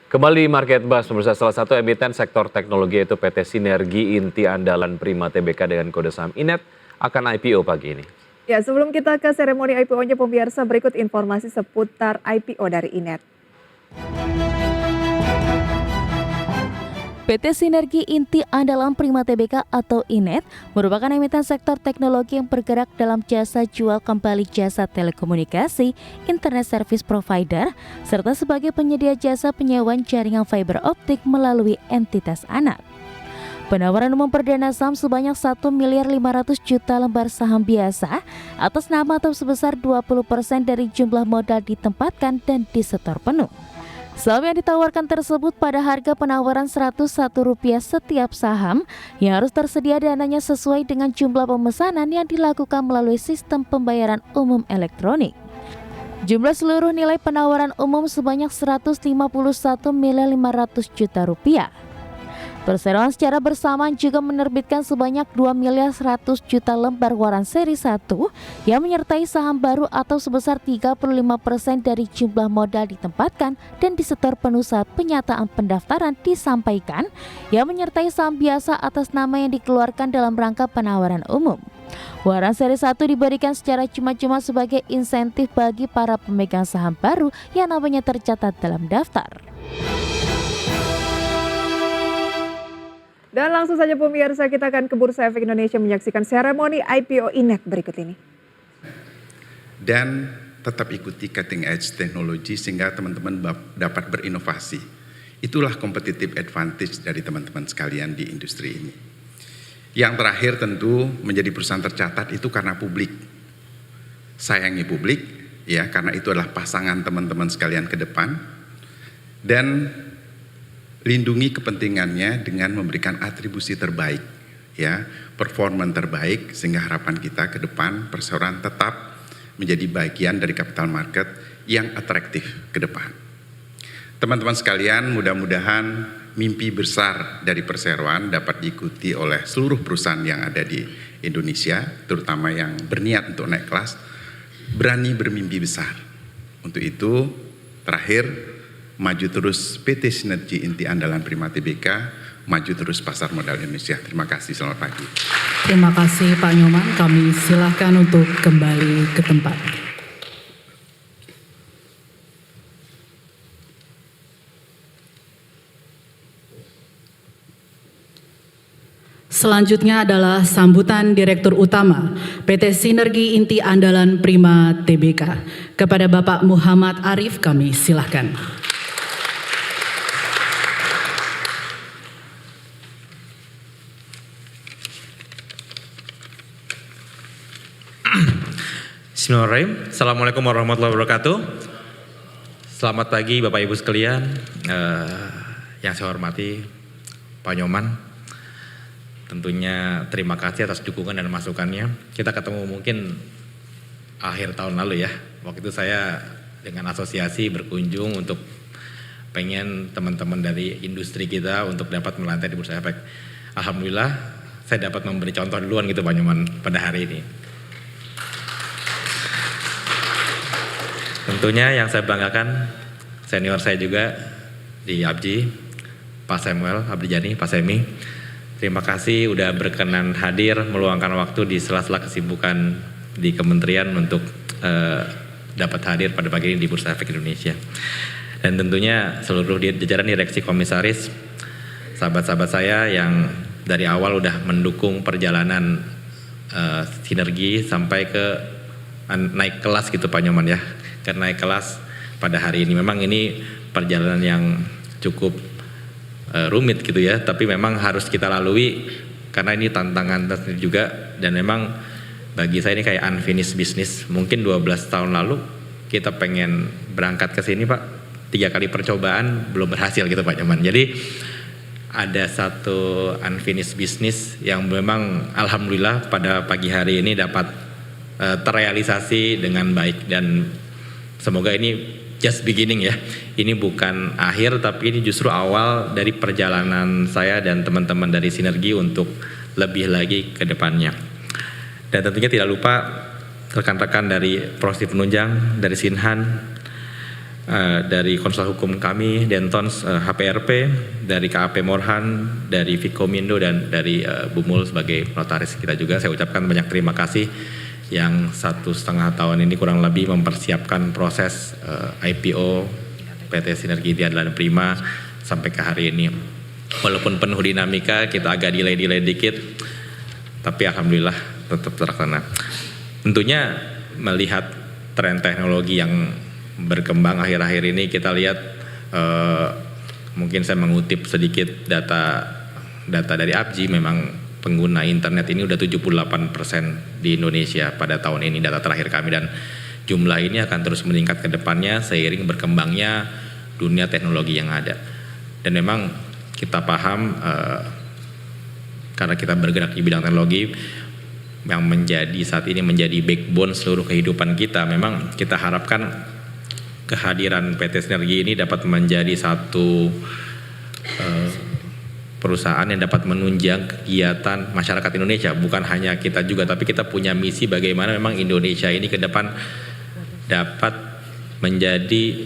Kembali Market Buzz, pemirsa, salah satu emiten sektor teknologi yaitu PT Sinergi Inti Andalan Prima Tbk dengan kode saham INET akan IPO pagi ini. Ya, sebelum kita ke seremoni IPO-nya, pemirsa, berikut informasi seputar IPO dari INET. PT Sinergi Inti Andalan Prima Tbk atau INET merupakan emiten sektor teknologi yang bergerak dalam jasa jual kembali jasa telekomunikasi, internet service provider, serta sebagai penyedia jasa penyewaan jaringan fiber optik melalui entitas anak. Penawaran umum perdana saham sebanyak 1.500 miliar lembar saham biasa atas nama atau sebesar 20% dari jumlah modal ditempatkan dan disetor penuh. Saham yang ditawarkan tersebut pada harga penawaran Rp101 setiap saham yang harus tersedia dananya sesuai dengan jumlah pemesanan yang dilakukan melalui sistem pembayaran umum elektronik. Jumlah seluruh nilai penawaran umum sebanyak Rp151.500 miliar. Perseroan secara bersamaan juga menerbitkan sebanyak 2.100 miliar lembar waran seri 1 yang menyertai saham baru atau sebesar 35% dari jumlah modal ditempatkan dan disetor penuh saat penyataan pendaftaran disampaikan yang menyertai saham biasa atas nama yang dikeluarkan dalam rangka penawaran umum. Waran seri 1 diberikan secara cuma-cuma sebagai insentif bagi para pemegang saham baru yang namanya tercatat dalam daftar. Dan langsung saja pemirsa, kita akan ke Bursa Efek Indonesia menyaksikan seremoni IPO INET berikut ini. Dan tetap ikuti cutting edge teknologi sehingga teman-teman dapat berinovasi. Itulah competitive advantage dari teman-teman sekalian di industri ini. Yang terakhir tentu menjadi perusahaan tercatat itu karena publik. Sayangi publik, ya, karena itu adalah pasangan teman-teman sekalian ke depan. Dan lindungi kepentingannya dengan memberikan atribusi terbaik, ya, performa terbaik, sehingga harapan kita ke depan perseroan tetap menjadi bagian dari capital market yang atraktif ke depan. Teman-teman sekalian, mudah-mudahan mimpi besar dari perseroan dapat diikuti oleh seluruh perusahaan yang ada di Indonesia, terutama yang berniat untuk naik kelas, berani bermimpi besar. Untuk itu, terakhir, maju terus PT Sinergi Inti Andalan Prima Tbk, maju terus pasar modal Indonesia. Terima kasih, selamat pagi. Terima kasih Pak Nyoman, kami silakan untuk kembali ke tempat. Selanjutnya adalah sambutan Direktur Utama PT Sinergi Inti Andalan Prima Tbk. Kepada Bapak Muhammad Arif kami silakan. Bismillahirrahmanirrahim. Assalamualaikum warahmatullahi wabarakatuh. Selamat pagi Bapak Ibu sekalian. Yang saya hormati Pak Nyoman. Tentunya terima kasih atas dukungan dan masukannya. Kita ketemu mungkin akhir tahun lalu ya. Waktu itu saya dengan asosiasi berkunjung untuk pengen teman-teman dari industri kita untuk dapat melantai di Bursa Efek. Alhamdulillah saya dapat memberi contoh duluan gitu Pak Nyoman pada hari ini. Tentunya yang saya banggakan senior saya juga di ABJI, Pak Samuel Abdijani, Pak Semi. Terima kasih udah berkenan hadir meluangkan waktu di sela-sela kesibukan di kementerian untuk dapat hadir pada pagi ini di Bursa Efek Indonesia. Dan tentunya seluruh jajaran direksi komisaris, sahabat-sahabat saya yang dari awal udah mendukung perjalanan Sinergi sampai ke naik kelas gitu Pak Nyoman ya. Karena naik kelas pada hari ini memang ini perjalanan yang cukup rumit gitu ya, tapi memang harus kita lalui karena ini tantangan tersendiri juga. Dan memang bagi saya ini kayak unfinished business. Mungkin 12 tahun lalu kita pengen berangkat ke sini Pak, 3 kali percobaan belum berhasil gitu Pak Nyoman. Jadi ada satu unfinished business yang memang alhamdulillah pada pagi hari ini dapat terrealisasi dengan baik. Dan semoga ini just beginning ya. Ini bukan akhir tapi ini justru awal dari perjalanan saya dan teman-teman dari Sinergi untuk lebih lagi ke depannya. Dan tentunya tidak lupa rekan-rekan dari Prosti Penunjang, dari Sinhan, dari konsul hukum kami, Dentons, HPRP, dari KAP Morhan, dari Vikomindo, dan dari Bumul sebagai notaris kita juga. Saya ucapkan banyak terima kasih yang 1,5 tahun ini kurang lebih mempersiapkan proses IPO PT Sinergi Inti Andalan Prima sampai ke hari ini. Walaupun penuh dinamika, kita agak delay dikit, tapi alhamdulillah tetap terlaksana. Tentunya melihat tren teknologi yang berkembang akhir-akhir ini, kita lihat mungkin saya mengutip sedikit data dari APJI, memang pengguna internet ini udah 78% di Indonesia pada tahun ini, data terakhir kami, dan jumlah ini akan terus meningkat ke depannya seiring berkembangnya dunia teknologi yang ada. Dan memang kita paham karena kita bergerak di bidang teknologi yang menjadi saat ini menjadi backbone seluruh kehidupan kita, memang kita harapkan kehadiran PT Sinergi ini dapat menjadi satu perusahaan yang dapat menunjang kegiatan masyarakat Indonesia. Bukan hanya kita juga, tapi kita punya misi bagaimana memang Indonesia ini ke depan dapat menjadi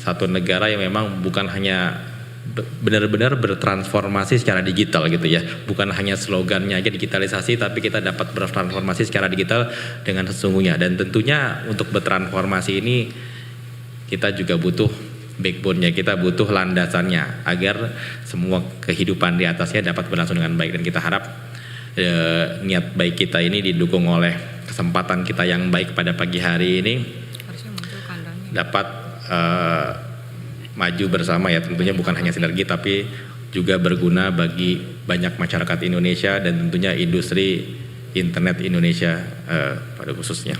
satu negara yang memang bukan hanya benar-benar bertransformasi secara digital gitu ya. Bukan hanya slogannya aja digitalisasi, tapi kita dapat bertransformasi secara digital dengan sesungguhnya. Dan tentunya untuk bertransformasi ini kita juga butuh backbone-nya, kita butuh landasannya agar semua kehidupan di atasnya dapat berlangsung dengan baik. Dan kita harap niat baik kita ini didukung oleh kesempatan kita yang baik pada pagi hari ini dapat maju bersama ya, tentunya bukan hanya sinergi tapi juga berguna bagi banyak masyarakat Indonesia dan tentunya industri internet Indonesia pada khususnya.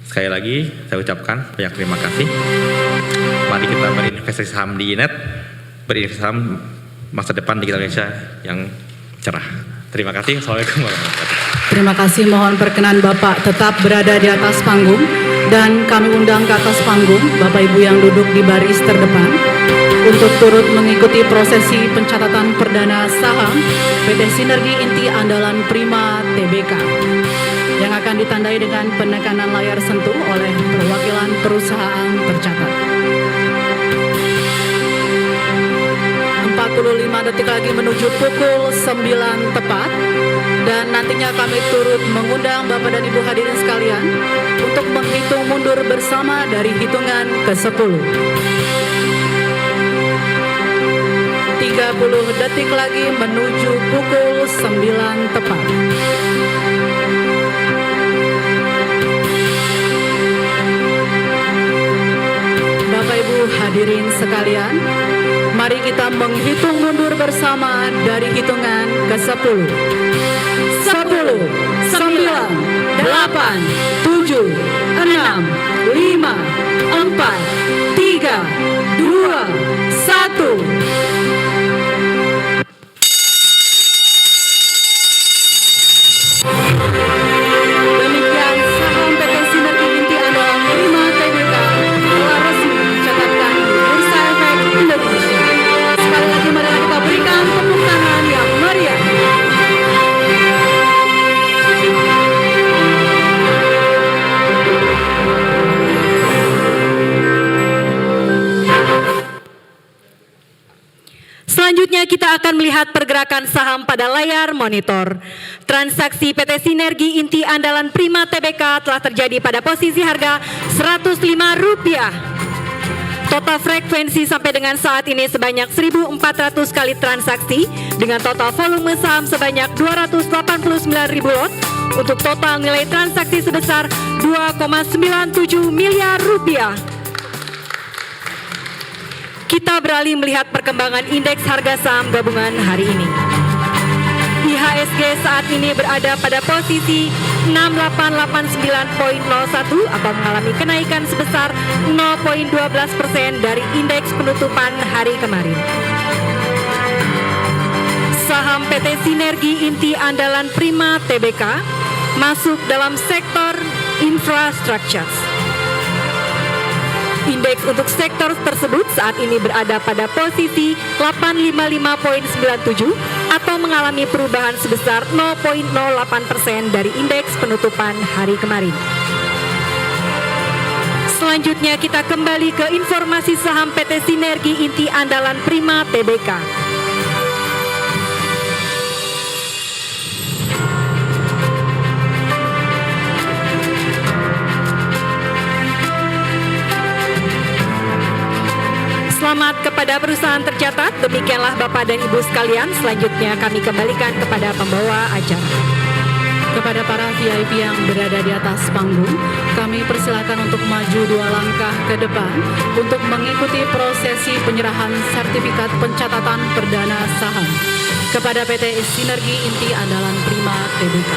Sekali lagi saya ucapkan banyak terima kasih. Mari kita berinvestasi saham di Inet, berinvestasi saham masa depan digital Indonesia yang cerah. Terima kasih. Assalamualaikum warahmatullahi wabarakatuh. Terima kasih, mohon perkenan Bapak tetap berada di atas panggung dan kami undang ke atas panggung Bapak Ibu yang duduk di baris terdepan untuk turut mengikuti prosesi pencatatan perdana saham PT Sinergi Inti Andalan Prima Tbk yang akan ditandai dengan penekanan layar sentuh oleh perwakilan perusahaan tercatat. 45 detik lagi menuju pukul 9 tepat dan nantinya kami turut mengundang Bapak dan Ibu hadirin sekalian untuk menghitung mundur bersama dari hitungan ke-10. 30 detik lagi menuju pukul 9 tepat. Bapak Ibu hadirin sekalian, mari kita menghitung mundur bersama dari hitungan ke-10. 10, 9, 8, 7, 6, 5, 4, 3, 2, 1. Demikian saham PT Sinergi Inti Andalan Prima Tbk telah resmi dicatatkan di Bursa Efek Indonesia. Sekali lagi mari kita berikan tepuk tangan yang meriah. Selanjutnya kita akan melihat pergerakan saham pada layar monitor. Transaksi PT Sinergi Inti Andalan Prima Tbk telah terjadi pada posisi harga Rp105. Total frekuensi sampai dengan saat ini sebanyak 1.400 kali transaksi dengan total volume saham sebanyak 289.000 lot untuk total nilai transaksi sebesar Rp2,97 miliar. Kita beralih melihat perkembangan indeks harga saham gabungan hari ini. IHSG saat ini berada pada posisi 6889.01 atau mengalami kenaikan sebesar 0,12% dari indeks penutupan hari kemarin. Saham PT Sinergi Inti Andalan Prima Tbk masuk dalam sektor infrastructure. Indeks untuk sektor tersebut saat ini berada pada posisi 855.97 atau mengalami perubahan sebesar 0,08% dari indeks penutupan hari kemarin. selanjutnya kita kembali ke informasi saham PT Sinergi Inti Andalan Prima Tbk. Selamat kepada perusahaan tercatat. Demikianlah Bapak dan Ibu sekalian. Selanjutnya kami kembalikan kepada pembawa acara. Kepada para VIP yang berada di atas panggung, kami persilakan untuk maju 2 langkah ke depan untuk mengikuti prosesi penyerahan sertifikat pencatatan perdana saham kepada PT Sinergi Inti Andalan Prima Tbk.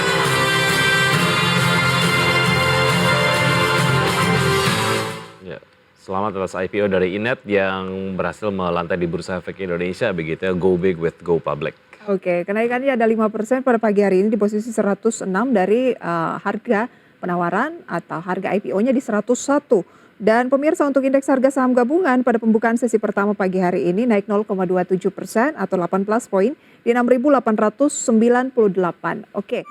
Selamat atas IPO dari Inet yang berhasil melantai di Bursa Efek Indonesia, begitu ya, go big with go public. Oke, kenaikannya ada 5% pada pagi hari ini di posisi 106 dari harga penawaran atau harga IPO-nya di 101. Dan pemirsa, untuk indeks harga saham gabungan pada pembukaan sesi pertama pagi hari ini naik 0,27% atau 18 poin di 6.898. Oke.